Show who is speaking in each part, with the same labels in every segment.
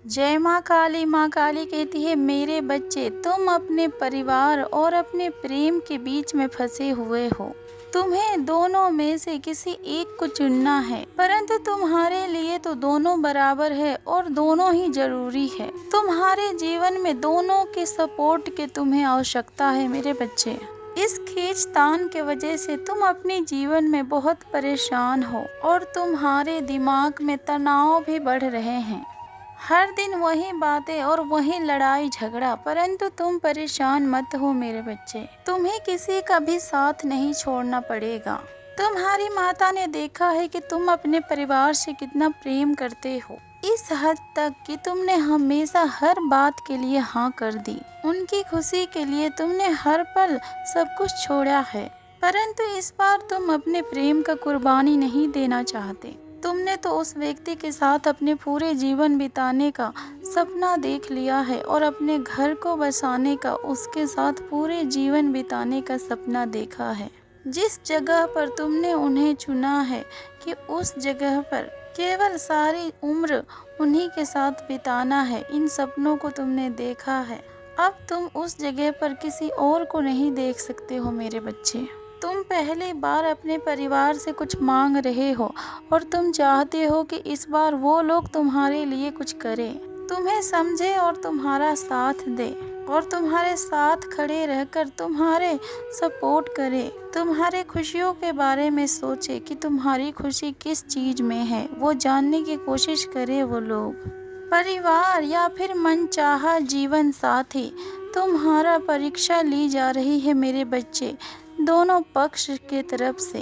Speaker 1: जय माँ काली कहती है, मेरे बच्चे तुम अपने परिवार और अपने प्रेम के बीच में फंसे हुए हो। तुम्हें दोनों में से किसी एक को चुनना है, परंतु तुम्हारे लिए तो दोनों बराबर है और दोनों ही जरूरी है। तुम्हारे जीवन में दोनों के सपोर्ट के तुम्हें आवश्यकता है मेरे बच्चे। इस खींचतान के वजह से तुम अपने जीवन में बहुत परेशान हो और तुम्हारे दिमाग में तनाव भी बढ़ रहे हैं। हर दिन वही बातें और वही लड़ाई झगड़ा, परंतु तुम परेशान मत हो मेरे बच्चे। तुम्हें किसी का भी साथ नहीं छोड़ना पड़ेगा। तुम्हारी माता ने देखा है कि तुम अपने परिवार से कितना प्रेम करते हो, इस हद तक कि तुमने हमेशा हर बात के लिए हाँ कर दी। उनकी खुशी के लिए तुमने हर पल सब कुछ छोड़ा है, परंतु इस बार तुम अपने प्रेम का कुर्बानी नहीं देना चाहते। तुमने तो उस व्यक्ति के साथ अपने पूरे जीवन बिताने का सपना देख लिया है और अपने घर को बसाने का, उसके साथ पूरे जीवन बिताने का सपना देखा है। जिस जगह पर तुमने उन्हें चुना है कि उस जगह पर केवल सारी उम्र उन्हीं के साथ बिताना है, इन सपनों को तुमने देखा है। अब तुम उस जगह पर किसी और को नहीं देख सकते हो मेरे बच्चे। तुम पहली बार अपने परिवार से कुछ मांग रहे हो और तुम चाहते हो कि इस बार वो लोग तुम्हारे लिए कुछ करें, तुम्हें समझे और तुम्हारा साथ दे और तुम्हारे साथ खड़े रहकर तुम्हारे सपोर्ट करे, तुम्हारे खुशियों के बारे में सोचे कि तुम्हारी खुशी किस चीज में है, वो जानने की कोशिश करे वो लोग। परिवार या फिर मनचाहा जीवन साथी तुम्हारा परीक्षा ली जा रही है मेरे बच्चे, दोनों पक्ष के तरफ से।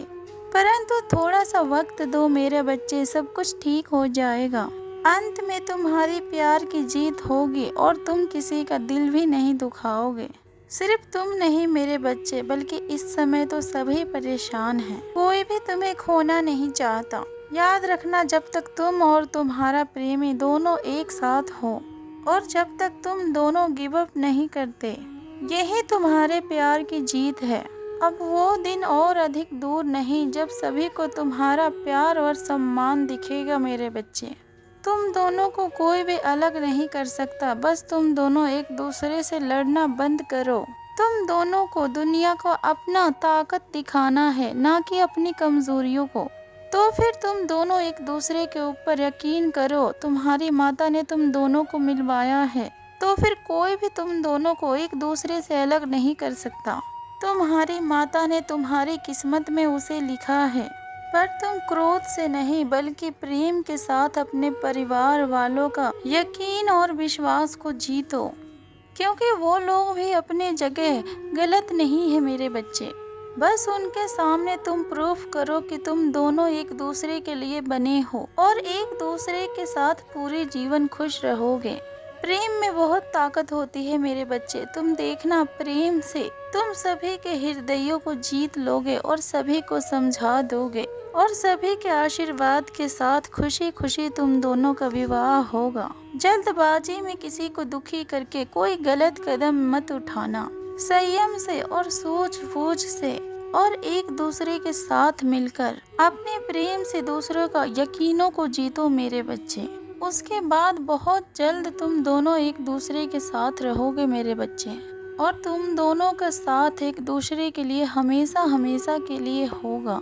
Speaker 1: परंतु थोड़ा सा वक्त दो मेरे बच्चे, सब कुछ ठीक हो जाएगा। अंत में तुम्हारी प्यार की जीत होगी और तुम किसी का दिल भी नहीं दुखाओगे। सिर्फ तुम नहीं मेरे बच्चे, बल्कि इस समय तो सभी परेशान हैं। कोई भी तुम्हें खोना नहीं चाहता। याद रखना, जब तक तुम और तुम्हारा प्रेमी दोनों एक साथ हो और जब तक तुम दोनों गिव अप नहीं करते, यही तुम्हारे प्यार की जीत है। अब वो दिन और अधिक दूर नहीं जब सभी को तुम्हारा प्यार और सम्मान दिखेगा मेरे बच्चे। तुम दोनों को कोई भी अलग नहीं कर सकता, बस तुम दोनों एक दूसरे से लड़ना बंद करो। तुम दोनों को दुनिया को अपना ताकत दिखाना है, ना कि अपनी कमजोरियों को। तो फिर तुम दोनों एक दूसरे के ऊपर यकीन करो। तुम्हारी माता ने तुम दोनों को मिलवाया है, तो फिर कोई भी तुम दोनों को एक दूसरे से अलग नहीं कर सकता। तुम्हारी माता ने तुम्हारी किस्मत में उसे लिखा है, पर तुम क्रोध से नहीं बल्कि प्रेम के साथ अपने परिवार वालों का यकीन और विश्वास को जीतो, क्योंकि वो लोग भी अपने जगह गलत नहीं है मेरे बच्चे। बस उनके सामने तुम प्रूफ करो कि तुम दोनों एक दूसरे के लिए बने हो और एक दूसरे के साथ पूरे जीवन खुश रहोगे। प्रेम में बहुत ताकत होती है मेरे बच्चे। तुम देखना, प्रेम से तुम सभी के हृदयों को जीत लोगे और सभी को समझा दोगे और सभी के आशीर्वाद के साथ खुशी खुशी तुम दोनों का विवाह होगा। जल्दबाजी में किसी को दुखी करके कोई गलत कदम मत उठाना। संयम से और सूझबूझ से और एक दूसरे के साथ मिलकर अपने प्रेम से दूसरों का यकीनों को जीतो मेरे बच्चे। उसके बाद बहुत जल्द तुम दोनों एक दूसरे के साथ रहोगे मेरे बच्चे, और तुम दोनों का साथ एक दूसरे के लिए हमेशा हमेशा के लिए होगा,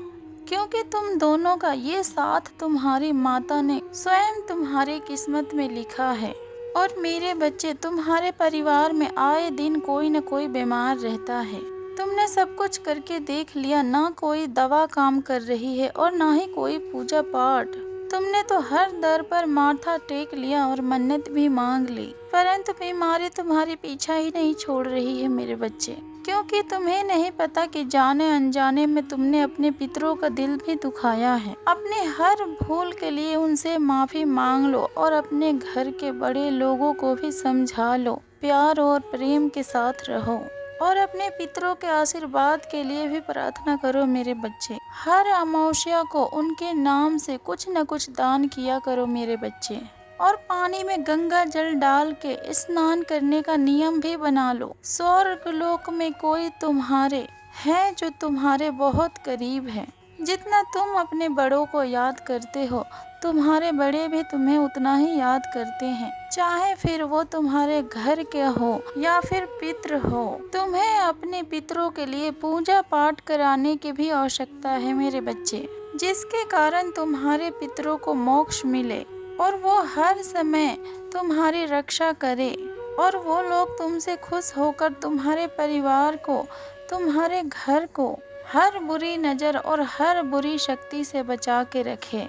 Speaker 1: क्योंकि तुम दोनों का ये साथ तुम्हारी माता ने स्वयं तुम्हारी किस्मत में लिखा है। और मेरे बच्चे, तुम्हारे परिवार में आए दिन कोई न कोई बीमार रहता है। तुमने सब कुछ करके देख लिया, ना कोई दवा काम कर रही है और ना ही कोई पूजा पाठ। तुमने तो हर दर पर माथा टेक लिया और मन्नत भी मांग ली, परंतु बीमारी तुम्हारी पीछा ही नहीं छोड़ रही है मेरे बच्चे, क्योंकि तुम्हें नहीं पता कि जाने अनजाने में तुमने अपने पितरों का दिल भी दुखाया है। अपने हर भूल के लिए उनसे माफी मांग लो और अपने घर के बड़े लोगों को भी समझा लो। प्यार और प्रेम के साथ रहो और अपने पितरों के आशीर्वाद के लिए भी प्रार्थना करो मेरे बच्चे। हर अमावस्या को उनके नाम से कुछ न कुछ दान किया करो मेरे बच्चे, और पानी में गंगा जल डाल के स्नान करने का नियम भी बना लो। स्वर्ग लोक में कोई तुम्हारे है जो तुम्हारे बहुत करीब है। जितना तुम अपने बड़ों को याद करते हो, तुम्हारे बड़े भी तुम्हें उतना ही याद करते हैं, चाहे फिर वो तुम्हारे घर के हो या फिर पितृ हो। तुम्हें अपने पितरों के लिए पूजा पाठ कराने की भी आवश्यकता है मेरे बच्चे, जिसके कारण तुम्हारे पितरों को मोक्ष मिले और वो हर समय तुम्हारी रक्षा करे और वो लोग तुमसे खुश होकर तुम्हारे परिवार को, तुम्हारे घर को हर बुरी नज़र और हर बुरी शक्ति से बचा के रखे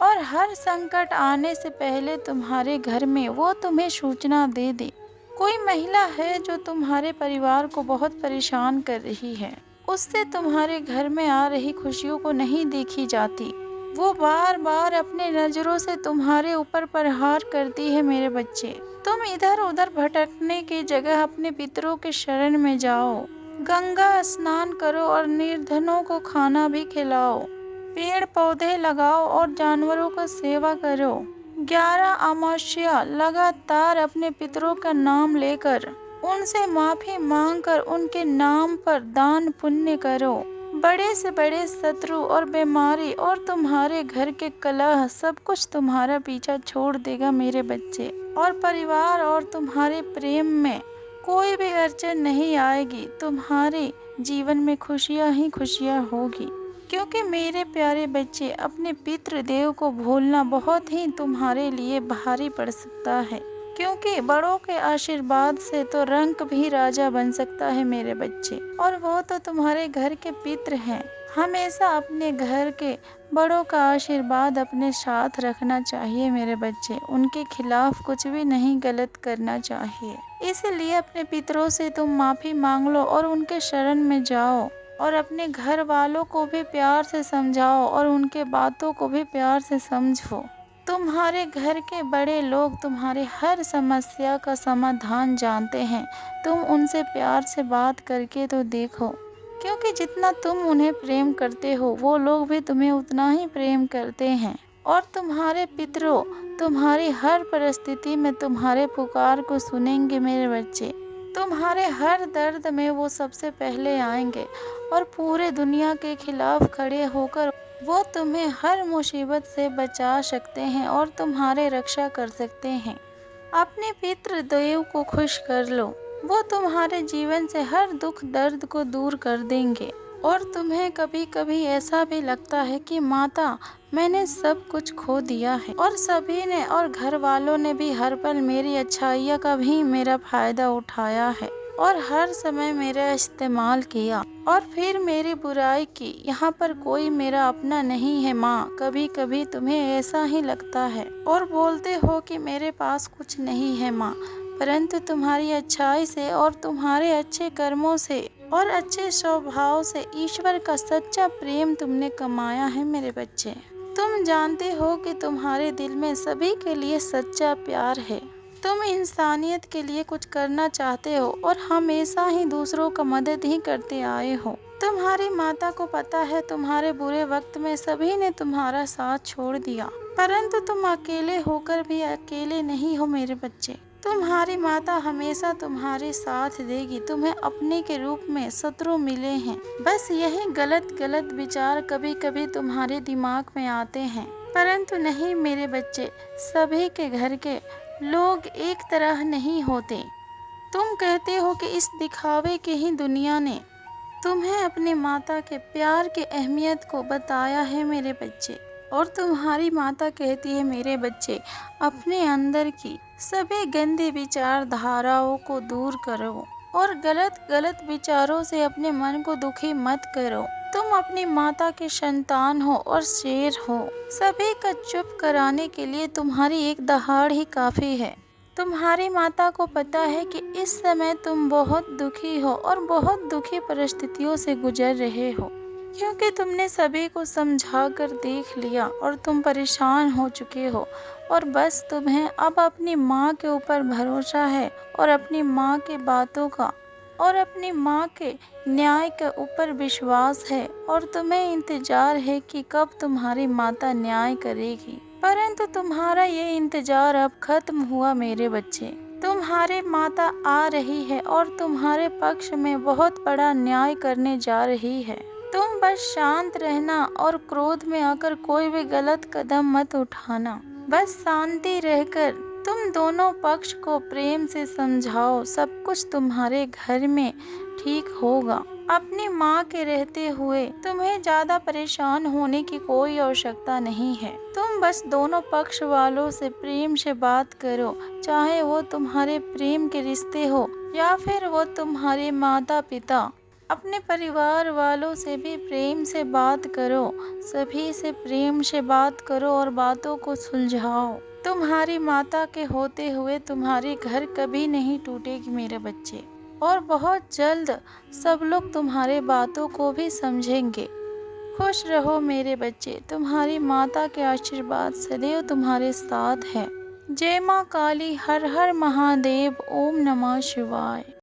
Speaker 1: और हर संकट आने से पहले तुम्हारे घर में वो तुम्हें सूचना दे दे। कोई महिला है जो तुम्हारे परिवार को बहुत परेशान कर रही है, उससे तुम्हारे घर में आ रही खुशियों को नहीं देखी जाती, वो बार बार अपने नज़रों से तुम्हारे ऊपर प्रहार करती है मेरे बच्चे। तुम इधर उधर भटकने की जगह अपने पितरों के शरण में जाओ, गंगा स्नान करो और निर्धनों को खाना भी खिलाओ, पेड़ पौधे लगाओ और जानवरों का सेवा करो। 11 अमावस्या लगातार अपने पितरों का नाम लेकर उनसे माफी मांगकर उनके नाम पर दान पुण्य करो। बड़े से बड़े शत्रु और बीमारी और तुम्हारे घर के कलह सब कुछ तुम्हारा पीछा छोड़ देगा मेरे बच्चे, और परिवार और तुम्हारे प्रेम में कोई भी अड़चन नहीं आएगी। तुम्हारे जीवन में खुशियां ही खुशियां होगी, क्योंकि मेरे प्यारे बच्चे अपने पितृदेव को भूलना बहुत ही तुम्हारे लिए भारी पड़ सकता है, क्योंकि बड़ों के आशीर्वाद से तो रंक भी राजा बन सकता है मेरे बच्चे, और वो तो तुम्हारे घर के पितृ हैं। हमेशा अपने घर के बड़ों का आशीर्वाद अपने साथ रखना चाहिए मेरे बच्चे, उनके खिलाफ कुछ भी नहीं गलत करना चाहिए। इसलिए अपने पितरों से तुम माफ़ी मांग लो और उनके शरण में जाओ और अपने घर वालों को भी प्यार से समझाओ और उनके बातों को भी प्यार से समझो। तुम्हारे घर के बड़े लोग तुम्हारे हर समस्या का समाधान जानते हैं, तुम उनसे प्यार से बात करके तो देखो, क्योंकि जितना तुम उन्हें प्रेम करते हो वो लोग भी तुम्हें उतना ही प्रेम करते हैं। और तुम्हारे पितरों तुम्हारी हर परिस्थिति में तुम्हारे पुकार को सुनेंगे मेरे बच्चे। तुम्हारे हर दर्द में वो सबसे पहले आएंगे और पूरे दुनिया के खिलाफ खड़े होकर वो तुम्हें हर मुसीबत से बचा सकते हैं और तुम्हारे रक्षा कर सकते हैं। अपने पितृदेव को खुश कर लो, वो तुम्हारे जीवन से हर दुख दर्द को दूर कर देंगे। और तुम्हें कभी कभी ऐसा भी लगता है कि माता मैंने सब कुछ खो दिया है और सभी ने और घर वालों ने भी हर पल मेरी अच्छाइयों का भी मेरा फायदा उठाया है और हर समय मेरा इस्तेमाल किया और फिर मेरी बुराई की। यहाँ पर कोई मेरा अपना नहीं है माँ। कभी कभी तुम्हें ऐसा ही लगता है और बोलते हो कि मेरे पास कुछ नहीं है माँ, परंतु तुम्हारी अच्छाई से और तुम्हारे अच्छे कर्मों से और अच्छे स्वभाव से ईश्वर का सच्चा प्रेम तुमने कमाया है मेरे बच्चे। तुम जानते हो कि तुम्हारे दिल में सभी के लिए सच्चा प्यार है। तुम इंसानियत के लिए कुछ करना चाहते हो और हमेशा ही दूसरों का मदद ही करते आए हो। तुम्हारी माता को पता है तुम्हारे बुरे वक्त में सभी ने तुम्हारा साथ छोड़ दिया, परंतु तुम अकेले होकर भी अकेले नहीं हो मेरे बच्चे। तुम्हारी माता हमेशा तुम्हारे साथ देगी। तुम्हें अपने के रूप में शत्रु मिले हैं, बस यही गलत गलत विचार कभी कभी तुम्हारे दिमाग में आते हैं, परंतु नहीं मेरे बच्चे, सभी के घर के लोग एक तरह नहीं होते। तुम कहते हो कि इस दिखावे की ही दुनिया ने तुम्हें अपने माता के प्यार की अहमियत को बताया है मेरे बच्चे, और तुम्हारी माता कहती है मेरे बच्चे अपने अंदर की सभी गंदी विचारधाराओं को दूर करो और गलत गलत विचारों से अपने मन को दुखी मत करो। तुम अपनी माता के संतान हो और शेर हो। सभी का चुप कराने के लिए तुम्हारी एक दहाड़ ही काफी है। तुम्हारी माता को पता है कि इस समय तुम बहुत दुखी हो और बहुत दुखी परिस्थितियों से गुजर रहे हो, क्योंकि तुमने सभी को समझा कर देख लिया और तुम परेशान हो चुके हो और बस तुम्हें अब अपनी माँ के ऊपर भरोसा है और अपनी माँ के बातों का और अपनी माँ के न्याय के ऊपर विश्वास है, और तुम्हें इंतजार है कि कब तुम्हारी माता न्याय करेगी। परंतु तुम्हारा ये इंतजार अब खत्म हुआ मेरे बच्चे। तुम्हारी माता आ रही है और तुम्हारे पक्ष में बहुत बड़ा न्याय करने जा रही है। तुम बस शांत रहना और क्रोध में आकर कोई भी गलत कदम मत उठाना। बस शांति रहकर तुम दोनों पक्ष को प्रेम से समझाओ, सब कुछ तुम्हारे घर में ठीक होगा। अपनी माँ के रहते हुए तुम्हें ज्यादा परेशान होने की कोई आवश्यकता नहीं है। तुम बस दोनों पक्ष वालों से प्रेम से बात करो, चाहे वो तुम्हारे प्रेम के रिश्ते हो या फिर वो तुम्हारे माता पिता। अपने परिवार वालों से भी प्रेम से बात करो, सभी से प्रेम से बात करो और बातों को सुलझाओ। तुम्हारी माता के होते हुए तुम्हारी घर कभी नहीं टूटेगी मेरे बच्चे, और बहुत जल्द सब लोग तुम्हारे बातों को भी समझेंगे। खुश रहो मेरे बच्चे, तुम्हारी माता के आशीर्वाद सदैव तुम्हारे साथ है। जय माँ काली, हर हर महादेव, ओम नमः शिवाय।